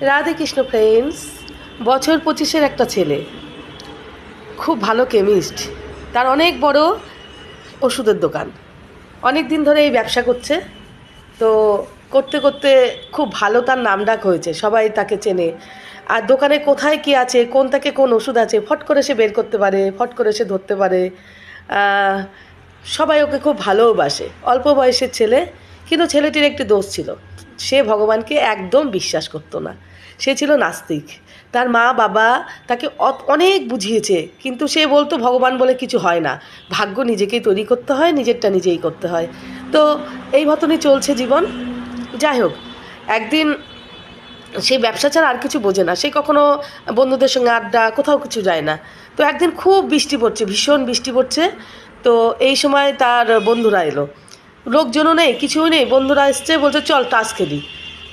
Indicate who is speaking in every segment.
Speaker 1: Radhe Krishna friends. বছর 25-এর একটা ছেলে, খুব ভালো কেমিস্ট, তার অনেক বড় ওষুধের দোকান, অনেক দিন ধরে এই ব্যবসা করছে। তো করতে করতে খুব ভালো তার নামডাক হয়েছে, সবাই তাকে চেনে। আর দোকানে কোথায় কি আছে, কোন থেকে কোন ওষুধ আছে, ফট করে সে বের করতে পারে, ফট করে সে ধরতে পারে। সবাই ওকে খুব ভালোবাসে। অল্প বয়সের ছেলে, কিন্তু ছেলেটির একটি দোষ ছিল, সে ভগবানকে একদম বিশ্বাস করতো না। সে ছিল নাস্তিক। তার মা বাবা তাকে অনেক বুঝিয়েছে, কিন্তু সে বলতো ভগবান বলে কিছু হয় না, ভাগ্য নিজেকেই তৈরি করতে হয়, নিজেরটা নিজেই করতে হয়। তো এই মতনই চলছে জীবন। যাই হোক, একদিন সেই ব্যবসা ছাড়া আর কিছু বোঝে না, সে কখনো বন্ধুদের সঙ্গে আড্ডা, কোথাও কিছু যায় না। তো একদিন খুব বৃষ্টি পড়ছে, ভীষণ বৃষ্টি পড়ছে। তো এই সময় তার বন্ধুরা এলো, লোকজনও নেই, কিছুই নেই, বন্ধুরা এসছে, বলছে চল টাস খেলি।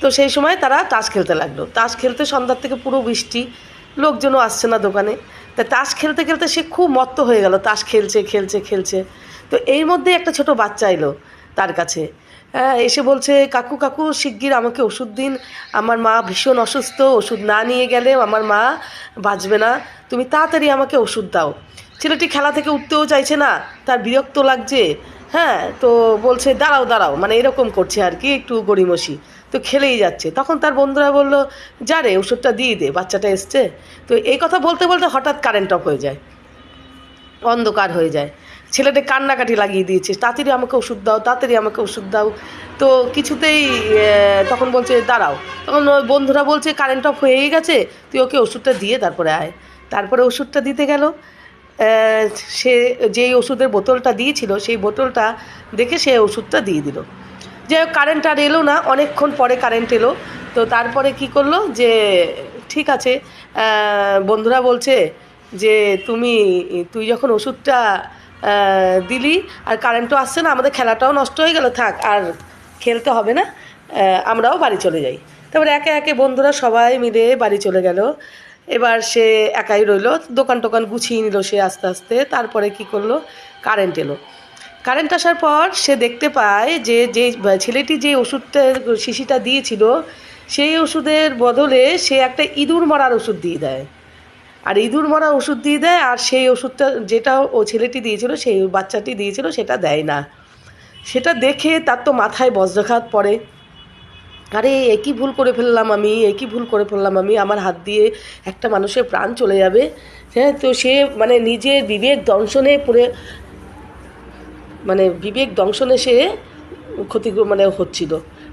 Speaker 1: তো সেই সময় তারা তাস খেলতে লাগলো। তাস খেলতে সন্ধ্যার থেকে পুরো বৃষ্টি, লোকজনও আসছে না দোকানে। তা তাস খেলতে খেলতে সে খুব মত্ত হয়ে গেল, তাস খেলছে খেলছে খেলছে। তো এর মধ্যে একটা ছোট বাচ্চা এলো তার কাছে। হ্যাঁ, এসে বলছে, কাকু কাকু শিগগির আমাকে ওষুধ দিন, আমার মা ভীষণ অসুস্থ, ওষুধ না নিয়ে গেলে আমার মা বাঁচবে না, তুমি তাড়াতাড়ি আমাকে ওষুধ দাও। ছেলেটি খেলা থেকে উঠতেও চাইছে না, তার বিরক্ত লাগছে। হ্যাঁ, তো বলছে দাঁড়াও দাঁড়াও, মানে এরকম করছে আর কি, একটু গড়িমসি। তো খেলেই যাচ্ছে। তখন তার বন্ধুরা বলল, যা রে ওষুধটা দিয়ে দে, বাচ্চাটা এসছে। তো এই কথা বলতে বলতে হঠাৎ কারেন্ট অফ হয়ে যায়, অন্ধকার হয়ে যায়। ছেলেটা কান্নাকাটি লাগিয়ে দিয়েছে, তাড়াতাড়ি আমাকে ওষুধ দাও, তাড়াতাড়ি আমাকে ওষুধ দাও। তো কিছুতেই তখন বলছে দাঁড়াও। তখন ওই বন্ধুরা বলছে কারেন্ট অফ হয়েই গেছে, তুই ওকে ওষুধটা দিয়ে তারপরে আয়। তারপরে ওষুধটা দিতে গেল। সে যেই ওষুধের বোতলটা দিয়েছিল, সেই বোতলটা দেখে সে ওষুধটা দিয়ে দিল। যাই হোক, কারেন্ট আর এলো না, অনেকক্ষণ পরে কারেন্ট এলো। তো তারপরে কি করলো যে, ঠিক আছে, বন্ধুরা বলছে যে তুই যখন ওষুধটা দিলি আর কারেন্টও আসছে না, আমাদের খেলাটাও নষ্ট হয়ে গেল, থাক আর খেলতে হবে না, আমরাও বাড়ি চলে যাই। তারপরে একে একে বন্ধুরা সবাই মিলে বাড়ি চলে গেল। এবার সে একাই রইলো, দোকান টোকান গুছিয়ে নিল সে আস্তে আস্তে। তারপরে কি করলো, কারেন্ট এলো। কারেন্ট আসার পর সে দেখতে পায় যে যে ছেলেটি যে ওষুধটা শিশিটা দিয়েছিল, সেই ওষুধের বদলে সে একটা ইঁদুর মারার ওষুধ দিয়ে দেয়। আর ইঁদুর মারা ওষুধ দিয়ে দেয়, আর সেই ওষুধটা যেটা ও ছেলেটি দিয়েছিল, সেই বাচ্চাটি দিয়েছিল, সেটা দেয় না। সেটা দেখে তার তো মাথায় বজ্রাঘাত পড়ে। আরে একই ভুল করে ফেললাম আমি, একই ভুল করে ফেললাম আমি, আমার হাত দিয়ে একটা মানুষের প্রাণ চলে যাবে। হ্যাঁ, তো সে মানে নিজের বিবেক দংশনে পড়ে, মানে বিবেক দংশনে সে মানে হচ্ছিল।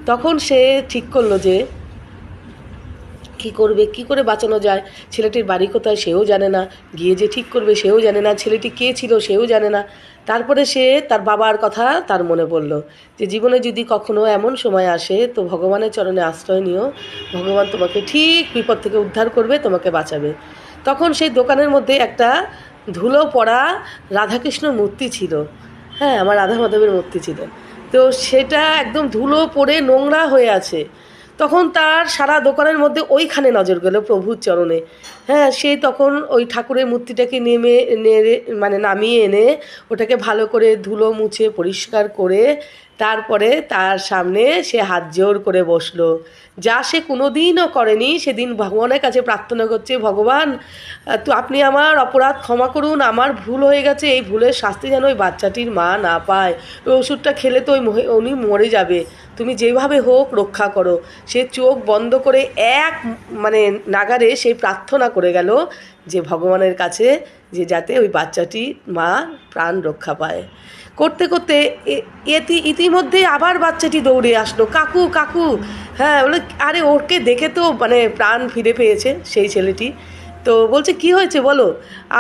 Speaker 1: তখন সে ঠিক করলো যে কী করবে, কী করে বাঁচানো যায়। ছেলেটির বাড়ি কোথায় সেও জানে না, গিয়ে যে ঠিক করবে সেও জানে না, ছেলেটি কে ছিল সেও জানে না। তারপরে সে তার বাবার কথা তার মনে পড়ল, যে জীবনে যদি কখনো এমন সময় আসে তো ভগবানের চরণে আশ্রয় নিও, ভগবান তোমাকে ঠিক বিপদ থেকে উদ্ধার করবে, তোমাকে বাঁচাবে। তখন সেই দোকানের মধ্যে একটা ধুলো পড়া রাধাকৃষ্ণর মূর্তি ছিল। হ্যাঁ, আমার রাধা মাধবের মূর্তি ছিল। তো সেটা একদম ধুলো পড়ে নোংরা হয়ে আছে। তখন তার সারা দোকানের মধ্যে ওইখানে নজর গেল, প্রভুর চরণে। হ্যাঁ, সে তখন ওই ঠাকুরের মূর্তিটাকে নামিয়ে এনে ওটাকে ভালো করে ধুলো মুছে পরিষ্কার করে তারপরে তার সামনে সে হাত জোর করে বসলো, যা সে কোনোদিনও করেনি। সেদিন ভগবানের কাছে প্রার্থনা করছে, ভগবান তো আপনি আমার অপরাধ ক্ষমা করুন, আমার ভুল হয়ে গেছে, এই ভুলের শাস্তি যেন ওই বাচ্চাটির মা না পায়, ওই ওষুধটা খেলে তো উনি মরে যাবে, তুমি যেভাবে হোক রক্ষা করো। সে চোখ বন্ধ করে নাগারে সেই প্রার্থনা করে গেল যে ভগবানের কাছে, যে যাতে ওই বাচ্চাটি মা প্রাণ রক্ষা পায়। করতে করতে ইতিমধ্যে আবার বাচ্চাটি দৌড়ে আসলো, কাকু কাকু। হ্যাঁ, বলে আরে ওকে দেখে তো প্রাণ ফিরে পেয়েছে সেই ছেলেটি। তো বলছে কি হয়েছে বলো।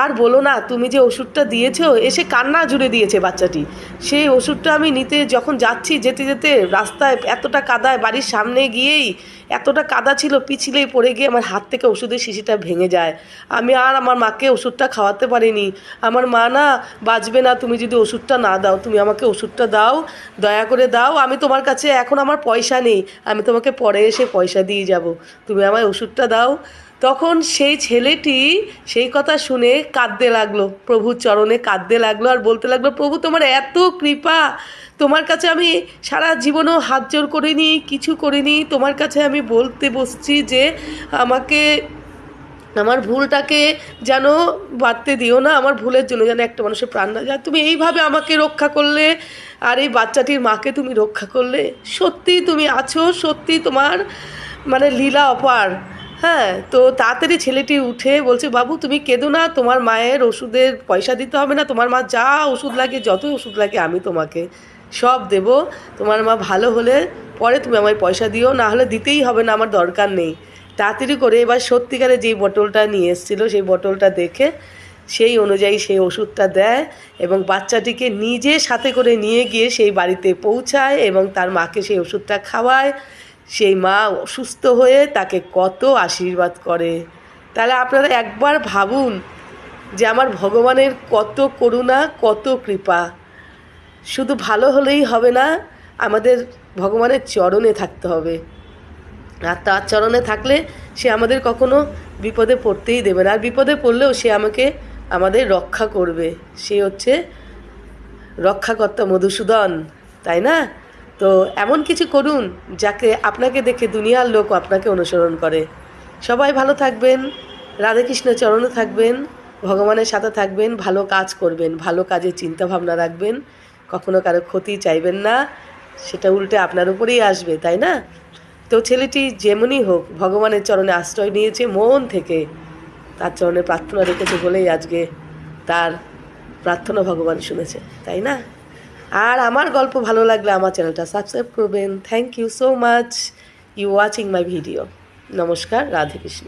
Speaker 1: আর বলো না, তুমি যে ওষুধটা দিয়েছো, এসে কান্না জুড়ে দিয়েছে বাচ্চাটি। সেই ওষুধটা আমি নিতে যখন যাচ্ছি, যেতে যেতে রাস্তায় এতটা কাদায়, বাড়ির সামনে গিয়েই এতটা কাদা ছিল, পিছলেই পড়ে গিয়ে আমার হাত থেকে ওষুধের শিশিটা ভেঙে যায়। আমি আর আমার মাকে ওষুধটা খাওয়াতে পারিনি, আমার মা না বাঁচবে না তুমি যদি ওষুধটা না দাও, তুমি আমাকে ওষুধটা দাও, দয়া করে দাও, আমি তোমার কাছে এখন আমার পয়সা নেই, আমি তোমাকে পরে এসে পয়সা দিয়ে যাব, তুমি আমায় ওষুধটা দাও। তখন সেই ছেলেটি সেই কথা শুনে কাঁদতে লাগলো, প্রভুর চরণে কাঁদতে লাগলো আর বলতে লাগলো, প্রভু তোমার এত কৃপা, তোমার কাছে আমি সারা জীবনেও হাত জোর করিনি, কিছু করিনি, তোমার কাছে আমি বলতে বসছি যে আমাকে আমার ভুলটাকে যেন বাড়তে দিও না, আমার ভুলের জন্য যেন একটা মানুষের প্রাণ না যায়, তুমি এইভাবে আমাকে রক্ষা করলে আর এই বাচ্চাটির মাকে তুমি রক্ষা করলে, সত্যি তুমি আছো, সত্যি তোমার মানে লীলা অপার। হ্যাঁ, তো তাড়াতাড়ি ছেলেটি উঠে বলছে, বাবু তুমি কেঁদো না, তোমার মায়ের ওষুধের পয়সা দিতে হবে না, তোমার মা যা ওষুধ লাগে, যত ওষুধ লাগে আমি তোমাকে সব দেবো, তোমার মা ভালো হলে পরে তুমি আমায় পয়সা দিও, না হলে দিতেই হবে না, আমার দরকার নেই। তাড়াতাড়ি করে এবার সত্যিকারে যেই বটলটা নিয়ে এসেছিলো সেই বটলটা দেখে সেই অনুযায়ী সেই ওষুধটা দেয় এবং বাচ্চাটিকে নিজে সাথে করে নিয়ে গিয়ে সেই বাড়িতে পৌঁছায় এবং তার মাকে সেই ওষুধটা খাওয়ায়। সেই মা অসুস্থ হয়ে তাকে কত আশীর্বাদ করে। তাহলে আপনারা একবার ভাবুন যে আমার ভগবানের কত করুণা, কত কৃপা। শুধু ভালো হলেই হবে না, আমাদের ভগবানের চরণে থাকতে হবে, আর তার চরণে থাকলে সে আমাদের কখনো বিপদে পড়তেই দেবে না, আর বিপদে পড়লেও সে আমাদের রক্ষা করবে। সে হচ্ছে রক্ষাকর্তা মধুসূদন, তাই না? তো এমন কিছু করুন যাকে আপনাকে দেখে দুনিয়ার লোক আপনাকে অনুসরণ করে। সবাই ভালো থাকবেন, রাধাকৃষ্ণের চরণে থাকবেন, ভগবানের সাথে থাকবেন, ভালো কাজ করবেন, ভালো কাজের চিন্তাভাবনা রাখবেন, কখনো কারো ক্ষতি চাইবেন না, সেটা উল্টে আপনার উপরেই আসবে, তাই না? তো ছেলেটি যেমনই হোক ভগবানের চরণে আশ্রয় নিয়েছে মন থেকে, তার চরণে প্রার্থনা রেখেছে বলেই আজকে তার প্রার্থনা ভগবান শুনেছে, তাই না? আর আমার গল্প ভালো লাগলে আমার চ্যানেলটা সাবস্ক্রাইব করবেন। Thank you so much you watching my video. নমস্কার, রাধে কৃষ্ণ।